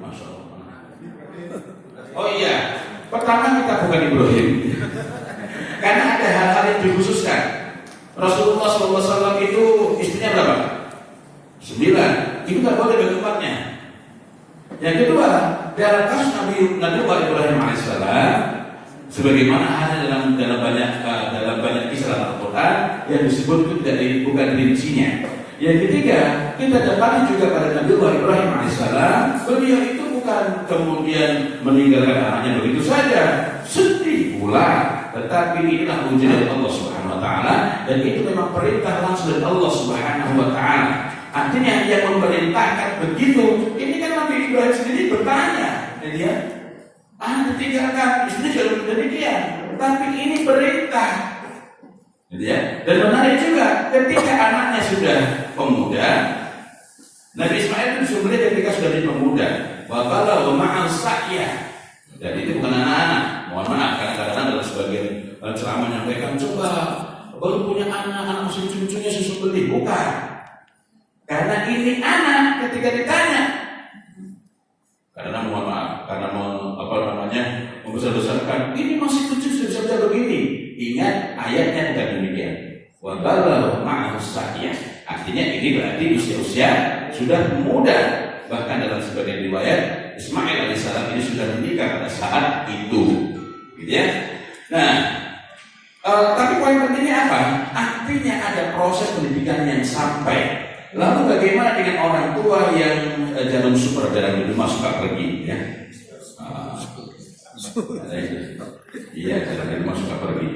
Masya Allah. Oh iya, pertama kita bukan Ibrahim. Karena ada hal-hal yang dikhususkan. Rasulullah SAW itu istrinya berapa? 9. Itu nggak boleh bagi umatnya. Yang kedua, dalam kasus Nabi Ibrahim alaihissalam, sebagaimana ada dalam banyak kisah dalam Al-Quran yang disebut itu bukan rincinya. Yang ketiga, kita dapati juga pada Nabi Ibrahim alaihissalam, beliau itu bukan kemudian meninggalkan anaknya begitu saja, sedih pula. Tetapi inilah ujian dari Allah Subhanahu Wa Taala, dan itu memang perintah langsung dari Allah Subhanahu Wa Taala. Artinya yang memerintahkan begitu. Ini kan Nabi Ibrahim sendiri bertanya, dia, tinggalkan istri juga demikian. Tapi ini perintah, ya. Dan menarik juga, ketika anaknya sudah pemuda, Nabi Ismail itu sebenarnya ketika sudah jadi pemuda, wabala wama'al sa'ya. Dan itu bukan anak-anak. Mohon maaf, kadang-kadang dalam sebagian ceramah menyampaikan, coba baru punya anak masih cucunya susu beli, bukan. Karena ini anak ketika ditanya, karena mohon maaf, karena membesar-besarkan, ini masih kecil sudah begini. Ingat ayatnya bukan demikian. Wa balagha ma'ahu sa'ya. Artinya ini berarti usia sudah muda. Bahkan dalam sebagian riwayat Ismail alaihissalam ini sudah menikah pada saat itu, gitu ya. Nah, tapi poin pentingnya apa? Artinya ada proses pendidikan yang sampai. Lalu bagaimana dengan orang tua yang jarum super dari rumah suka pergi, ya? Iya, dari rumah suka pergi.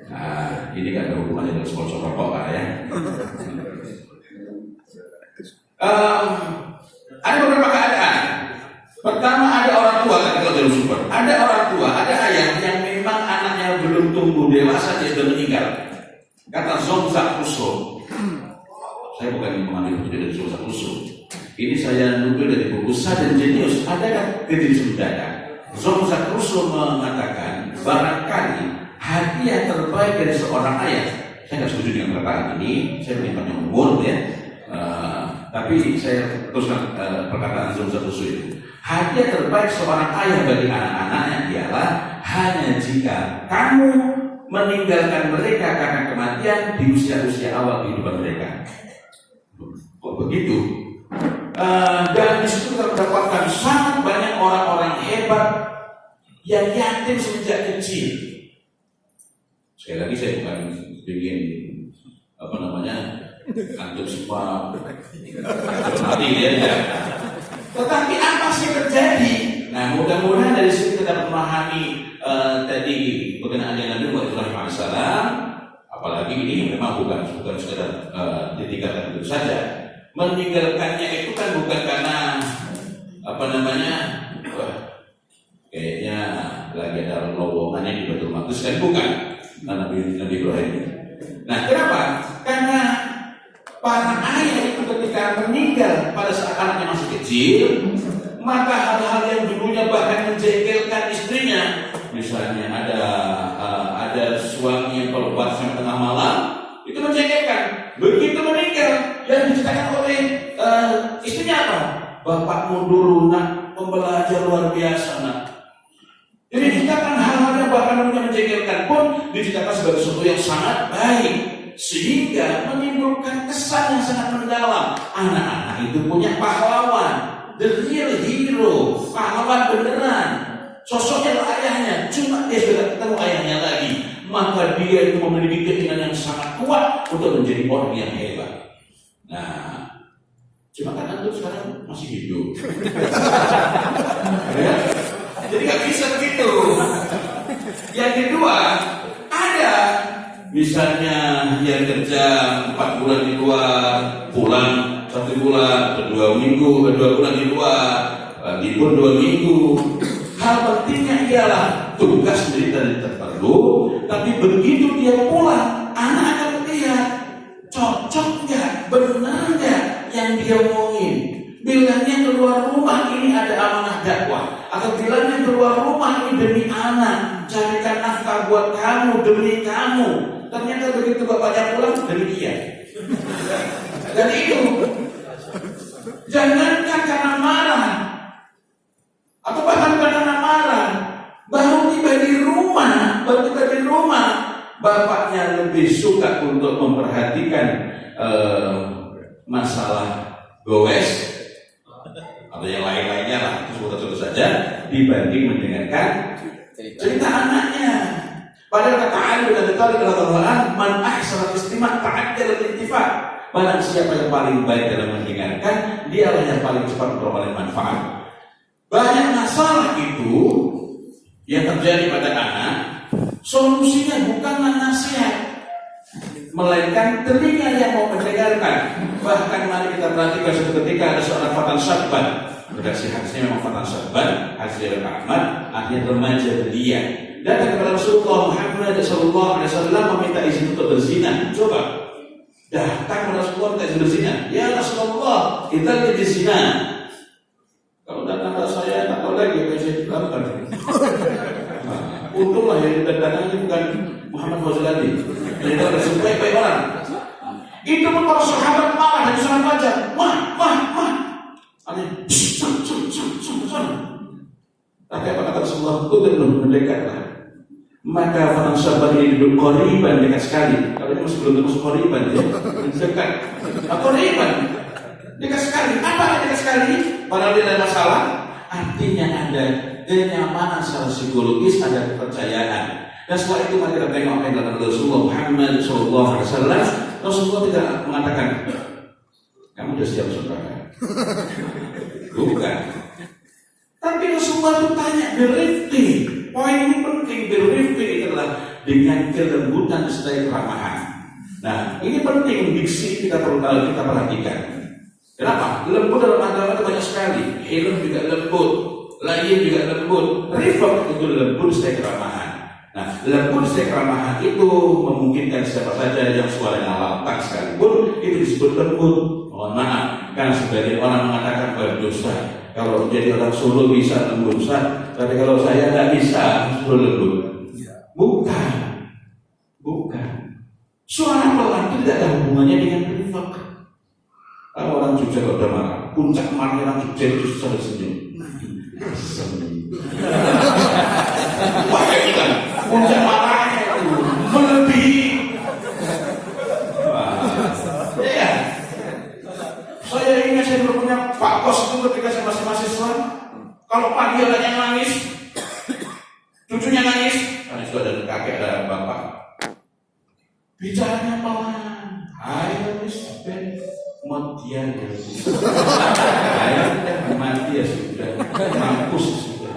Nah, ini kan ada hubungannya dengan sponsor rokok, ya. Ada beberapa keadaan. Pertama, ada orang tua kan kalau jarum super. Ada orang tua, ada ayah yang memang anaknya belum tumbuh dewasa, dia sudah meninggal. Kata Zongzak Russo. Saya bukan mengambil dari Zongzak Russo. Ini saya nukil dari buku Sadar Jenius. Ada kan kejadian mendadak. Zongzak Russo mengatakan barangkali hadiah terbaik dari seorang ayah. Saya nggak setuju dengan perkataan ini. Saya menyimpannya umur, ya. Tapi saya teruskan perkataan Zongzak Russo itu. Hadiah terbaik seorang ayah bagi anak-anaknya ialah hanya jika kamu meninggalkan mereka karena kematian di usia-usia awal kehidupan mereka. Kok begitu? Dan di situ terdapatkan sangat banyak orang-orang hebat yang yatim sejak kecil. Sekali lagi saya bukan ingin antum semua mati, ya. Tetapi apa sih terjadi? Nah, mudah-mudahan dari sini kita dapat memahami tadi berkenaan dengan Nabi Ibrahim alaihissalam. Apalagi ini memang bukan sekedar ditinggalkan itu saja. Meninggalkannya itu kan bukan karena kayaknya lagi ada lowongannya di Baitul Maqdis, kan bukan. Nabi Ibrahim. Nah, kenapa? Karena para ayah itu ketika meninggal pada saat anaknya masih kecil, maka hal-hal yang dulunya bahkan menjengkelkan istrinya, misalnya ada suami yang keluar sampai tengah malam, itu menjengkelkan. Begitu meninggal, yang diceritakan oleh istrinya apa? Bapakmu dulu nak pembelajar luar biasa nak. Jadi diceritakan hal-hal yang bahkan menjengkelkan pun diceritakan sebagai sesuatu yang sangat baik, sehingga menimbulkan kesan yang sangat mendalam. Anak-anak itu punya pahlawan, the real hero, pahlawan beneran. Sosoknya ayahnya, cuma dia sudah ketemu ayahnya lagi, maka dia itu memiliki keinginan yang sangat kuat untuk menjadi orang yang hebat. Nah, cuma kan antum sekarang masih hidup, ya? Jadi nggak bisa begitu. Yang kedua, ada misalnya yang kerja 4 bulan di luar, pulang 1 bulan, 2 minggu, 2 bulan di luar, libur 2 minggu. Hal pentingnya ialah tugas dari terperlu, tapi begitu dia pulang, anak akan melihat cocok nggak, benar nggak yang dia omongin. Bilangnya keluar rumah ini ada amanah dakwah, atau bilangnya keluar rumah ini demi anak, carikan nafkah buat kamu, demi kamu. Ternyata begitu bapaknya pulang demikian. Dan itu jangankan karena marah, bapaknya lebih suka untuk memperhatikan masalah goes atau yang lain-lainnya lah, sebut-sebut saja, dibanding mendengarkan cerita anaknya. Padahal kata Ali bin Abi Thalib radhiyallahu anhu, man ahsana istima' ta'addala al-intifa'. Barang siapa yang paling baik dalam mendengarkan, dialah yang paling cepat memperoleh manfaat. Banyak masalah itu yang terjadi pada anak, solusinya bukanlah nasihat, melainkan telinga yang mau mendengarkan. Bahkan mari kita perhatikan suatu ketika ada seorang fatan syabban, berdasarkan hadisnya memang fatan syabban, hadis dari Ahmad, artinya remaja belia, datang kepada Rasulullah Muhammad SAW meminta izin untuk berzina. Coba datang kepada Rasulullah minta izin berzina. Ya Rasulullah, kita jadi zina. Kalau datang kepada saya tak tahu lagi apa yang saya lakukan. Untunglah yang datang ini bukan Muhammad Fawzuladi. Jadi ada sebaik-baik orang. Itu pun para sahabat marah dan sangat baca. Mah. Aneh. Tapi apa kata Rasulullah? Udhun mendekatlah. Maka fatan syabban ini duduk qoriban, dekat sekali. Kalau ini masih belum masuk qoriban ya, dekat. Qoriban dekat sekali. Apa dekat sekali? Padahal dia ada masalah. Artinya ada kenyamanan secara psikologis, ada kepercayaan. Dan setelah itu mari kita tengok apa yang dilakukan Rasulullah Muhammad SAW. Rasulullah tidak mengatakan, kamu sudah siap saudara? Bukan. Tapi Rasulullah itu tanya berifti. Poin ini penting, berifti itu adalah dengan kelembutan serta keramahan. Nah, ini penting, diksi kita perlu kita perhatikan. Kenapa? Lembut dalam agama itu banyak sekali. Hilm juga lembut, lain juga lembut, rifq itu lembut serta keramahan. Nah, lembut serta keramahan itu memungkinkan siapa saja yang suaranya lantang sekalipun itu disebut lembut. Mohon maaf, karena sebagian orang mengatakan berdosa. Kalau jadi orang Solo bisa lembut, tapi kalau saya tidak bisa Solo lembut. Bukan. Suara pelan itu tidak ada hubungannya dengan rifq. Kalau orang Jogja kalau udah marah, puncak marah orang Jogja itu susah senyum. Wah, kita puncak marahnya itu melebihi. Ya. Saya ingat saya dulu punya Pak Kos itu ketika saya masih mahasiswa. Kalau pagi anaknya nangis, cucunya nangis, karena itu ada kakek, ada bapak. Bicaranya pelan. Ayo Lisbeth, matian ya sudah. Ayo mati ya sudah. Mampus sudah.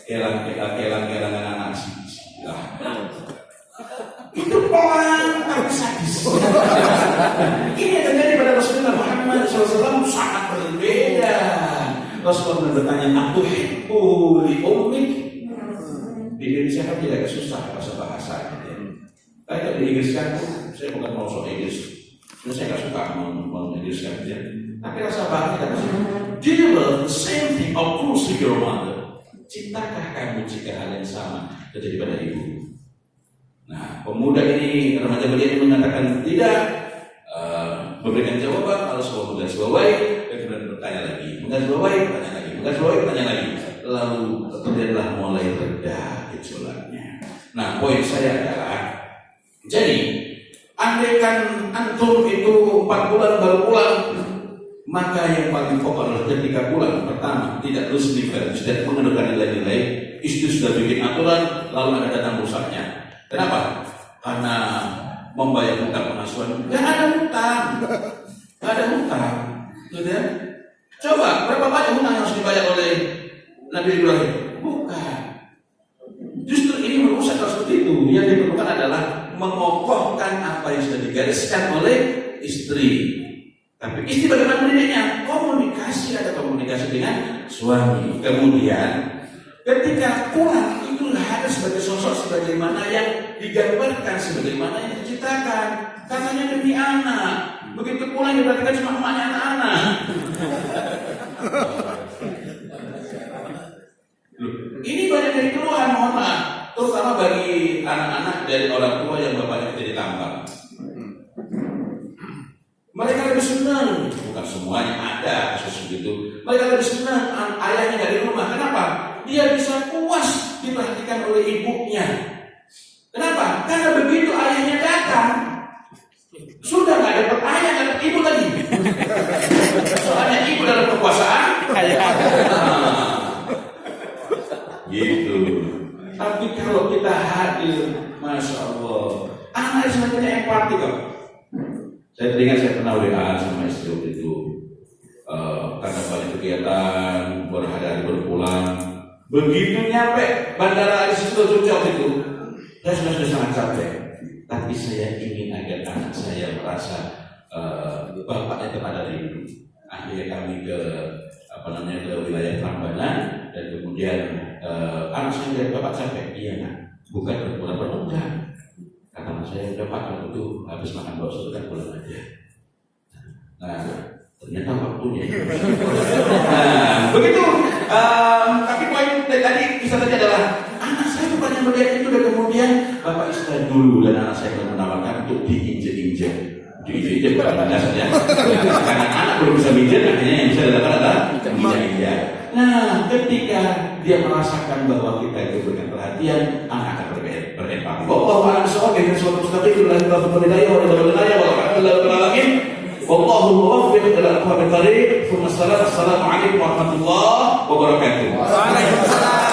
Kelang anak sih. Itu pelan tapi sadis. Ini yang terjadi pada Rasulullah Muhammad SAW sangat berbeda. Rasulullah bertanya, aku hibbu li ummik. Di Indonesia kan tidak susah bahasa-bahasa. Tapi kalau di Inggris kan, saya bukan mau sok Inggris. Saya nggak suka menginggriskan dia. Tapi rasa bahagia tidak sih. Do you love the same thing of course with your mother? Cintakah kamu jika hal yang sama terjadi pada ibu? Nah, pemuda ini, remaja belia ini mengatakan tidak, memberikan jawaban. Kalau sebuah menggarisbawahi, kemudian bertanya lagi, menggarisbawahi, bertanya lagi. Lalu terjadilah mulai reda gejolaknya. Nah, poin saya adalah, jadi andaikan antum itu 4 bulan baru pulang, maka yang paling pokok adalah ketika bulan pertama tidak terus diberi, tidak mengenalkan nilai-nilai, istri sudah bikin aturan, lalu ada datang rusaknya. Kenapa? Karena membayar hutang pengasuhan. Gak ada hutang, gitu ya? Coba berapa banyak hutang yang harus dibayar oleh Nabi Ibrahim? Bukan. Justru ini merusak seperti itu. Yang diperlukan adalah mengokohkan apa yang sudah digariskan oleh istri. Tapi istri bagaimana mendidiknya? Ada komunikasi dengan suami. Kemudian ketika pulang itu harus sebagai sosok sebagaimana yang digambarkan, sebagaimana yang diciptakan. Katanya demi anak. Begitu pulang diperhatikan cuma emaknya anak-anak. Ini banyak dari keluhan, mohon maaf, terutama bagi anak-anak dari orang tua yang bapaknya jadi tambang. Mereka lebih senang, bukan semuanya ada kasus begitu. Mereka lebih senang ayahnya dari rumah. Kenapa? Dia bisa puas diperhatikan oleh ibunya. Kenapa? Sudah nggak dapat ayah, nggak dapat ibu lagi. Soalnya ibu dalam kekuasaan. Gitu. Tapi kalau kita hadir, masya Allah, anak sebenarnya empati kok. Saya teringat saya pernah WA sama istri waktu itu, karena banyak kegiatan, berhari-hari berpulang. Begitu nyampe bandara di situ Jogja itu, saya sudah sangat capek. Tapi saya ingin agar anak saya merasa bapaknya kepada rindu. Akhirnya kami ke ke wilayah Prambanan dan kemudian anak saya dari bapak capek. Iya nak, bukan berpulang enggak. Kata anak saya udah pak kalau itu habis makan bakso itu kan pulang aja. Nah ternyata waktunya. Nah begitu. Tapi poin tadi kisah tadi adalah anak saya bukan yang melihat itu dan kemudian bapak istirahat dulu dan anak saya menawarkan untuk diinjek-injek. Diinjek bukan dasarnya. Karena anak belum bisa minjek, akhirnya yang bisa dilakukan adalah injek-injek. Nah, ketika dia merasakan bahwa kita itu berikan perhatian, anak akan berempati. Wallahu a'lam bishawab. Ini suatu mustaqim la ilaha illallah. Wallahu muwaffiq ila aqwamit thariq. Assalamualaikum warahmatullahi wabarakatuh.